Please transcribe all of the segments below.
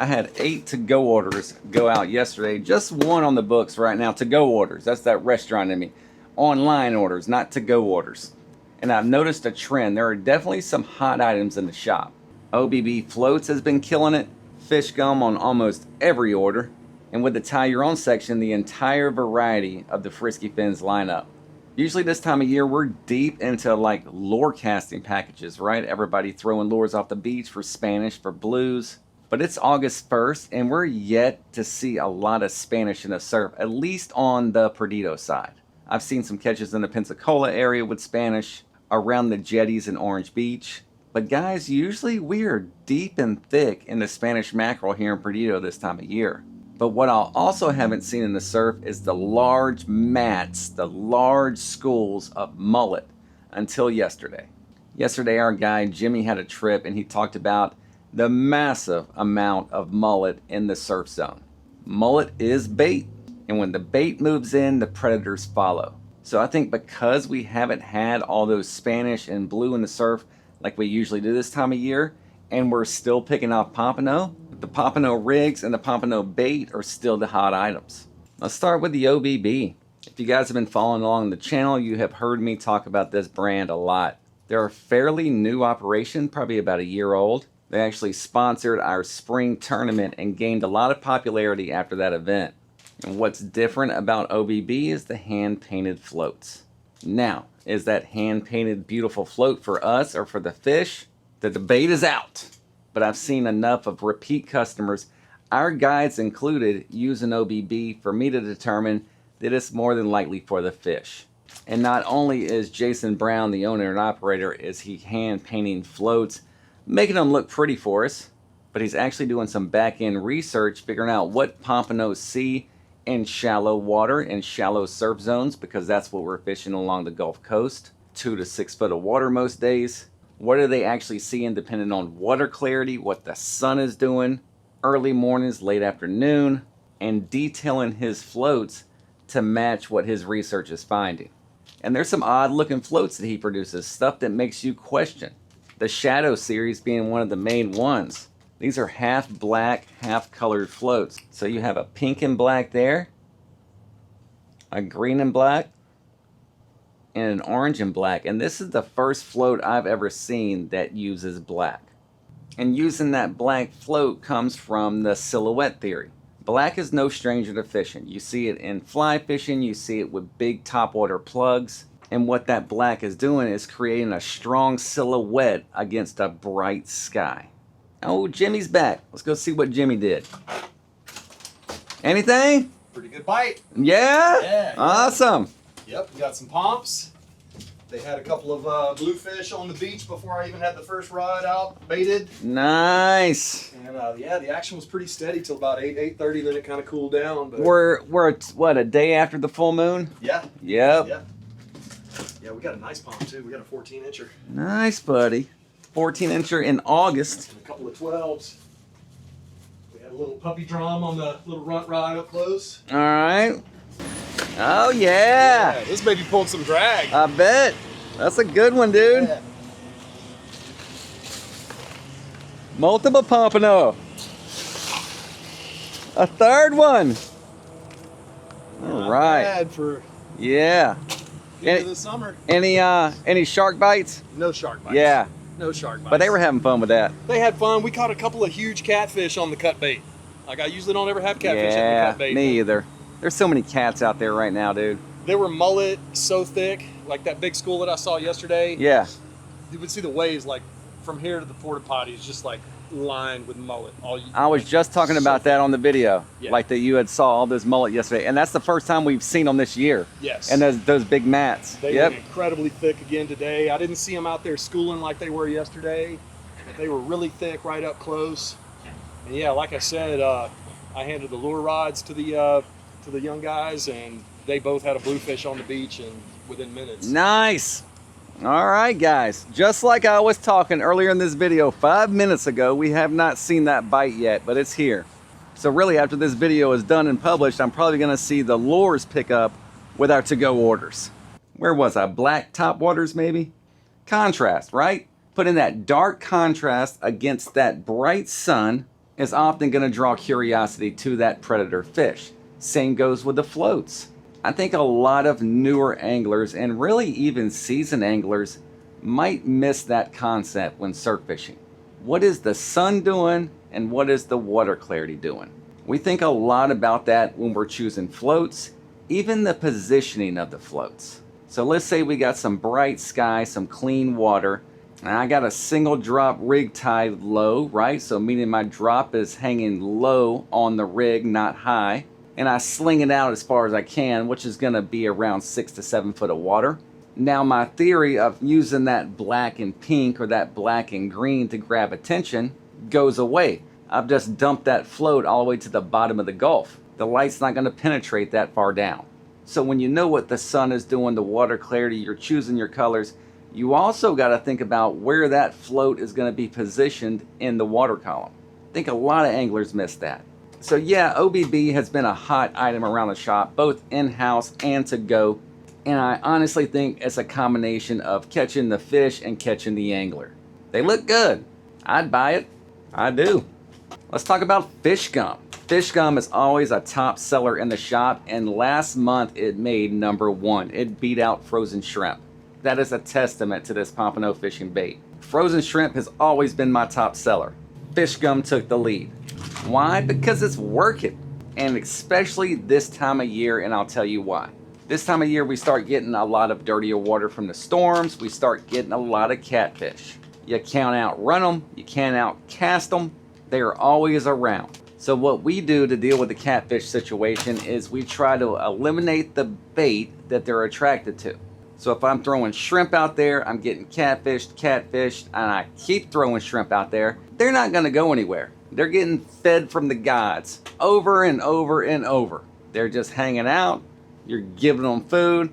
I had 8 to-go orders go out yesterday. Just one on the books right now. To-go orders. That's that restaurant in me. Online orders, not to-go orders. And I've noticed a trend. There are definitely some hot items in the shop. OBB Floats has been killing it. Fish gum on almost every order. And with the tie your own section, the entire variety of the Frisky Fins lineup. Usually this time of year, we're deep into like lure casting packages, right? Everybody throwing lures off the beach for Spanish, for blues. But it's August 1st, and we're yet to see a lot of Spanish in the surf, at least on the Perdido side. I've seen some catches in the Pensacola area with Spanish, around the jetties in Orange Beach. But guys, usually we are deep and thick in the Spanish mackerel here in Perdido this time of year. But what I also haven't seen in the surf is the large mats, the large schools of mullet until yesterday. Yesterday our guy Jimmy had a trip and he talked about the massive amount of mullet in the surf zone. Mullet is bait, and when the bait moves in, the predators follow. So I think because we haven't had all those Spanish and blue in the surf like we usually do this time of year, and we're still picking off pompano, the pompano rigs and the pompano bait are still the hot items. Let's start with the OBB. If you guys have been following along the channel, you have heard me talk about this brand a lot. They're a fairly new operation, probably about a year old. They actually sponsored our spring tournament and gained a lot of popularity after that event. And what's different about OBB is the hand-painted floats. Now, is that hand-painted beautiful float for us or for the fish? The debate is out. But I've seen enough of repeat customers, our guides included, use an OBB for me to determine that it's more than likely for the fish. And not only is Jason Brown, the owner and operator, is he hand-painting floats, making them look pretty for us, but he's actually doing some back-end research, figuring out what pompanos see in shallow water, in shallow surf zones, because that's what we're fishing along the Gulf Coast, 2 to 6 foot of water most days. What are they actually seeing depending on water clarity, what the sun is doing, early mornings, late afternoon, and detailing his floats to match what his research is finding. And there's some odd looking floats that he produces, stuff that makes you question. The Shadow series being one of the main ones. These are half black, half colored floats. So you have a pink and black there, a green and black, and an orange and black. And this is the first float I've ever seen that uses black. And using that black float comes from the silhouette theory. Black is no stranger to fishing. You see it in fly fishing, you see it with big topwater plugs. And what that black is doing is creating a strong silhouette against a bright sky. Oh, Jimmy's back. Let's go see what Jimmy did. Anything? Pretty good bite. Yeah? Yeah. Awesome. Yep, we got some pomps. They had a couple of bluefish on the beach before I even had the first rod out baited. Nice. And yeah, the action was pretty steady till about 8:30. Then it kind of cooled down. But We're what, a day after the full moon? yeah. Yep. Yeah. Yeah, we got a nice pomp too. We got a 14-incher. Nice, buddy. 14-incher in August. And a couple of 12s. We had a little puppy drum on the little runt rod up close. All right. Oh, yeah. This baby pulled some drag. I bet. That's a good one, dude. Yeah. Multiple pompano. A third one. All right. Bad for Yeah. into the summer. Any shark bites? No shark bites. Yeah. No shark bites. But they were having fun with that. They had fun. We caught a couple of huge catfish on the cut bait. Like I usually don't ever have catfish in the Yeah, cut bait. me either. There's so many cats out there right now, dude. They were mullet so thick, like that big school that I saw yesterday. Yeah. You would see the waves like from here to the porta potties, just like lined with mullet. I was just talking about that on the video, Yeah. like that you had saw all this mullet yesterday, and that's the first time we've seen them this year. Yes. And those big mats. They Yep. were incredibly thick again today. I didn't see them out there schooling like they were yesterday, but they were really thick right up close. And yeah, like I said, I handed the lure rods to the young guys, and they both had a bluefish on the beach and within minutes. Nice. All right, guys. Just like I was talking earlier in this video 5 minutes ago, we have not seen that bite yet, but it's here. So really, after this video is done and published, I'm probably going to see the lures pick up with our to-go orders. Where was I? Black top waters, maybe? Contrast, right? Put in that dark contrast against that bright sun, is often going to draw curiosity to that predator fish. Same goes with the floats. I think a lot of newer anglers and really even seasoned anglers might miss that concept when surf fishing. What is the sun doing and what is the water clarity doing? We think a lot about that when we're choosing floats, even the positioning of the floats. So let's say we got some bright sky, some clean water, and I got a single drop rig tied low, right? So meaning my drop is hanging low on the rig, not high. And I sling it out as far as I can, which is gonna be around 6 to 7 foot of water. Now my theory of using that black and pink or that black and green to grab attention goes away. I've just dumped that float all the way to the bottom of the Gulf. The light's not gonna penetrate that far down. So when you know what the sun is doing, the water clarity, you're choosing your colors, you also got to think about where that float is going to be positioned in the water column. I think a lot of anglers miss that. So yeah, OBB has been a hot item around the shop, both in-house and to go. And I honestly think it's a combination of catching the fish and catching the angler. They look good. I'd buy it. I do. Let's talk about fish gum. Fish gum is always a top seller in the shop, and last month it made #1. It beat out frozen shrimp. That is a testament to this pompano fishing bait. Frozen shrimp has always been my top seller. Fish gum took the lead. Why? Because it's working. And especially this time of year, and I'll tell you why. This time of year we start getting a lot of dirtier water from the storms. We start getting a lot of catfish. You can't outrun them. You can't outcast them. They are always around. So what we do to deal with the catfish situation is we try to eliminate the bait that they're attracted to. So if I'm throwing shrimp out there, I'm getting catfished, and I keep throwing shrimp out there, they're not gonna go anywhere. They're getting fed from the gods over and over and over. They're just hanging out, you're giving them food,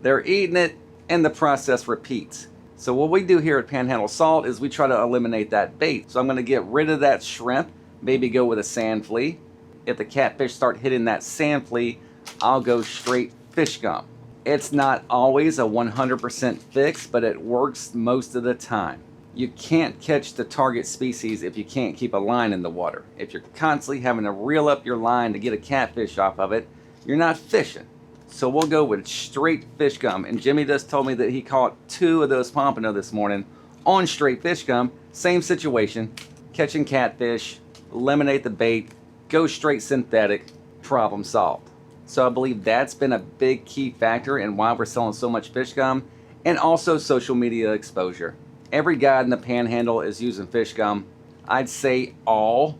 they're eating it, and the process repeats. So what we do here at Panhandle Salt is we try to eliminate that bait. So I'm gonna get rid of that shrimp, maybe go with a sand flea. If the catfish start hitting that sand flea, I'll go straight fish gum. It's not always a 100% fix, but it works most of the time. You can't catch the target species if you can't keep a line in the water. If you're constantly having to reel up your line to get a catfish off of it, you're not fishing. So we'll go with straight fish gum. And Jimmy just told me that he caught 2 of those pompano this morning on straight fish gum. Same situation, catching catfish, eliminate the bait, go straight synthetic, problem solved. So I believe that's been a big key factor in why we're selling so much fish gum, and also social media exposure. Every guide in the Panhandle is using fish gum. I'd say all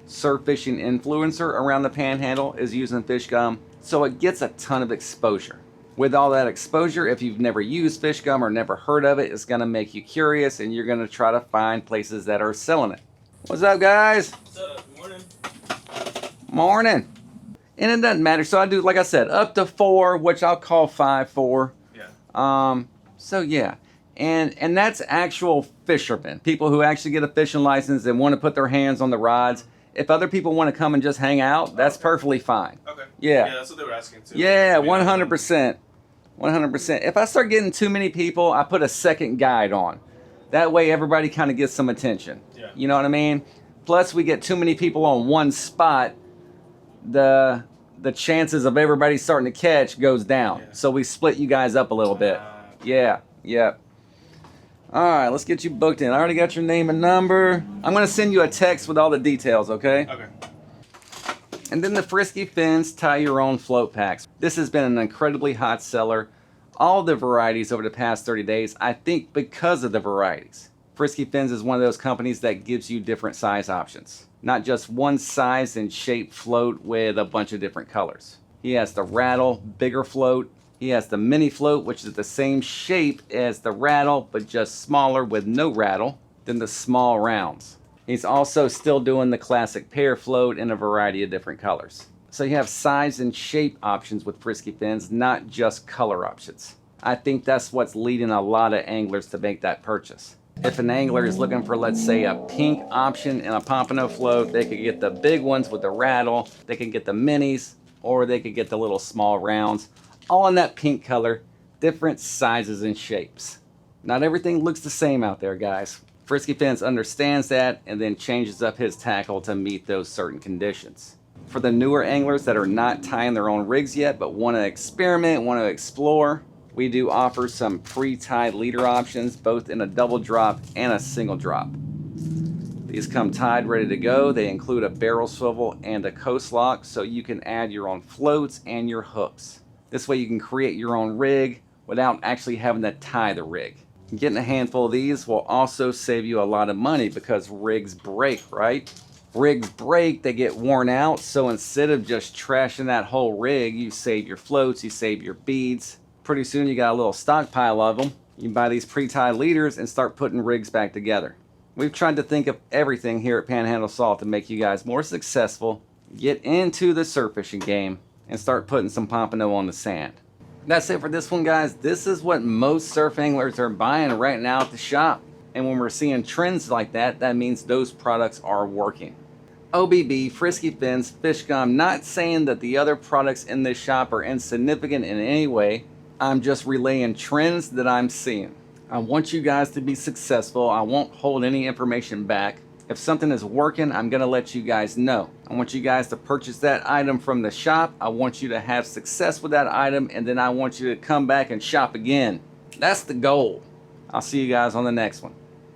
surf fishing influencer around the Panhandle is using fish gum, so it gets a ton of exposure. With all that exposure, if you've never used fish gum or never heard of it, it's gonna make you curious, and you're gonna try to find places that are selling it. What's up, guys? What's up? Morning. Morning. And it doesn't matter. So I do, like I said, up to 4, which I'll call 5-4. Yeah. So yeah. And that's actual fishermen, people who actually get a fishing license and want to put their hands on the rods. If other people want to come and just hang out, that's perfectly fine. Okay. Yeah. Yeah, that's what they were asking too. Yeah, 100%. 100%. If I start getting too many people, I put a second guide on. That way everybody kind of gets some attention. Yeah. You know what I mean? Plus we get too many people on one spot, the chances of everybody starting to catch goes down. Yeah. So we split you guys up a little bit. Yeah. All right, let's get you booked in. I already got your name and number. I'm going to send you a text with all the details, okay? Okay. And then the Frisky Fins tie your own float packs. This has been an incredibly hot seller. All the varieties over the past 30 days, I think because of the varieties. Frisky Fins is one of those companies that gives you different size options. Not just one size and shape float with a bunch of different colors. He has the rattle, bigger float. He has the mini float, which is the same shape as the rattle, but just smaller with no rattle than the small rounds. He's also still doing the classic pear float in a variety of different colors. So you have size and shape options with Frisky Fins, not just color options. I think that's what's leading a lot of anglers to make that purchase. If an angler is looking for, let's say, a pink option in a pompano float, they could get the big ones with the rattle, they can get the minis, or they could get the little small rounds, all in that pink color, different sizes and shapes. Not everything looks the same out there, guys. Frisky Fins understands that and then changes up his tackle to meet those certain conditions. For the newer anglers that are not tying their own rigs yet but want to experiment, want to explore, we do offer some pre-tied leader options, both in a double drop and a single drop. These come tied, ready to go. They include a barrel swivel and a coast lock, so you can add your own floats and your hooks. This way you can create your own rig without actually having to tie the rig. Getting a handful of these will also save you a lot of money because rigs break, right? Rigs break, they get worn out, so instead of just trashing that whole rig, you save your floats, you save your beads. Pretty soon you got a little stockpile of them. You can buy these pre-tied leaders and start putting rigs back together. We've tried to think of everything here at Panhandle Salt to make you guys more successful, get into the surf fishing game, and start putting some pompano on the sand. That's it for this one, guys. This is what most surf anglers are buying right now at the shop. And when we're seeing trends like that, that means those products are working. OBB, Frisky Fins, Fish Gum, not saying that the other products in this shop are insignificant in any way. I'm just relaying trends that I'm seeing. I want you guys to be successful. I won't hold any information back. If something is working, I'm gonna let you guys know. I want you guys to purchase that item from the shop. I want you to have success with that item, and then I want you to come back and shop again. That's the goal. I'll see you guys on the next one.